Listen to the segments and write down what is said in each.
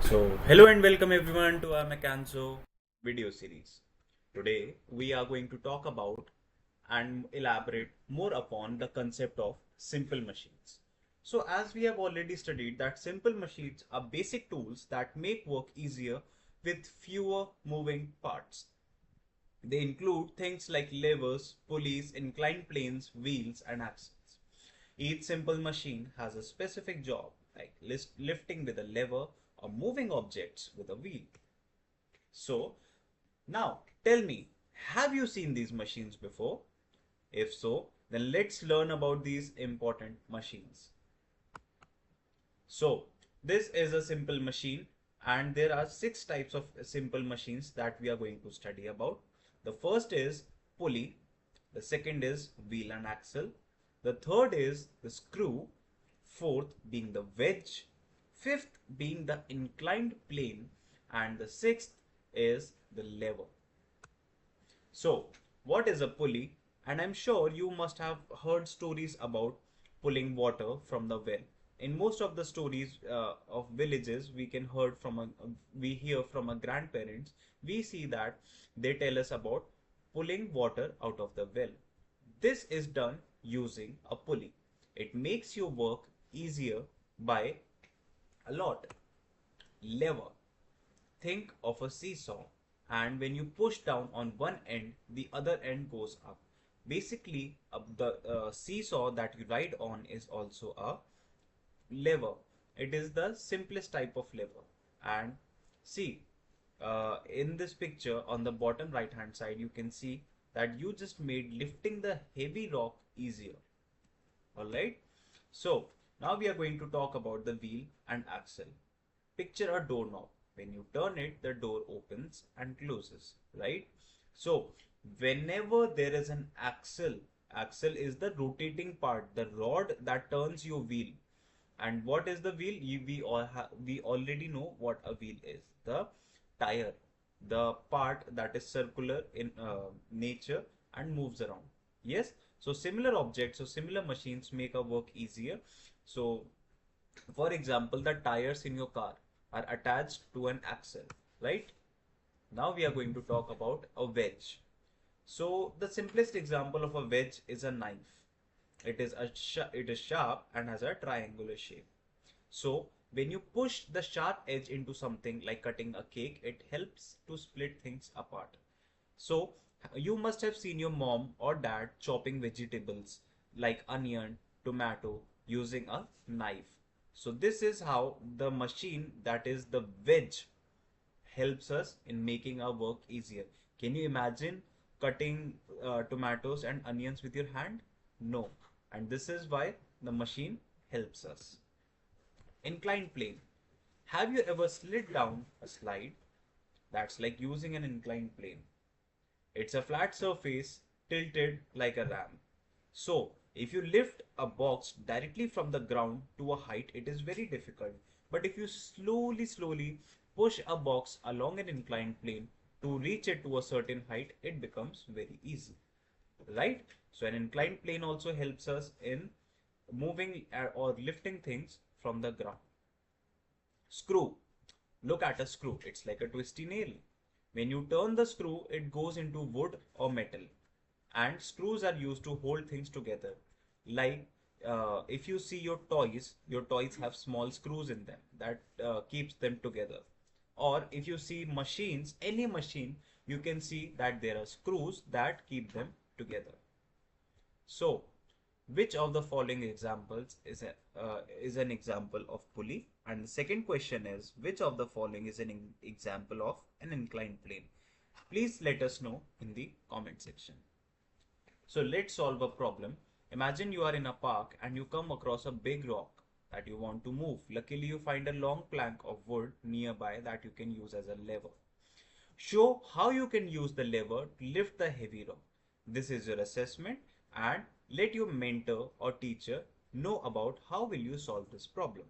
So, hello and welcome everyone to our Mecanso video series. Today, we are going to talk about and elaborate more upon the concept of simple machines. So, as we have already studied that simple machines are basic tools that make work easier with fewer moving parts. They include things like levers, pulleys, inclined planes, wheels, and axles. Each simple machine has a specific job, like lifting with a lever or moving objects with a wheel. So, now tell me, have you seen these machines before? If so, then let's learn about these important machines. So, this is a simple machine, and there are six types of simple machines that we are going to study about. The first is pulley, the second is wheel and axle, the third is the screw, fourth being the wedge, fifth being the inclined plane, and the sixth is the lever. So, what is a pulley? And I'm sure you must have heard stories about pulling water from the well. In most of the stories of villages, we hear from our grandparents. We see that they tell us about pulling water out of the well. This is done using a pulley. It makes your work easier by a lot. Lever. Think of a seesaw, and when you push down on one end, the other end goes up. Basically, the seesaw that you ride on is also a lever. It is the simplest type of lever. And see, in this picture on the bottom right hand side, you can see that you just made lifting the heavy rock easier. Alright, so now we are going to talk about the wheel and axle. Picture a doorknob. When you turn it, the door opens and closes, right? So whenever there is an axle is the rotating part, the rod that turns your wheel. And what is the wheel? We already know what a wheel is. The tire, the part that is circular in nature and moves around. Yes. So similar objects or similar machines make our work easier. So for example, the tires in your car are attached to an axle, right? Now we are going to talk about a wedge. So the simplest example of a wedge is a knife. It is sharp and has a triangular shape. So when you push the sharp edge into something like cutting a cake, it helps to split things apart. So you must have seen your mom or dad chopping vegetables like onion, tomato using a knife. So this is how the machine, that is the wedge, helps us in making our work easier. Can you imagine cutting tomatoes and onions with your hand? No. And this is why the machine helps us. Inclined plane. Have you ever slid down a slide? That's like using an inclined plane. It's a flat surface tilted like a ramp. So, if you lift a box directly from the ground to a height, it is very difficult. But if you slowly push a box along an inclined plane to reach it to a certain height, it becomes very easy. Right? So, an inclined plane also helps us in moving or lifting things from the ground. Screw. Look at a screw. It's like a twisty nail. When you turn the screw, it goes into wood or metal. And screws are used to hold things together. Like if you see your toys have small screws in them that keeps them together. Or if you see machines, any machine, you can see that there are screws that keep them together. So, which of the following examples is an example of pulley? And the second question is, which of the following is an example of an inclined plane? Please let us know in the comment section. So let's solve a problem. Imagine you are in a park and you come across a big rock that you want to move. Luckily, you find a long plank of wood nearby that you can use as a lever. Show how you can use the lever to lift the heavy rock. This is your assessment, and let your mentor or teacher know about how will you solve this problem.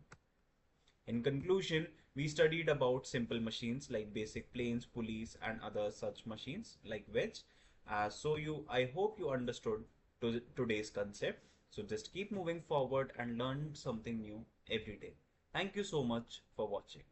In conclusion, we studied about simple machines like basic planes, pulleys, and other such machines like wedge. I hope you understood today's concept. So just keep moving forward and learn something new every day. Thank you so much for watching.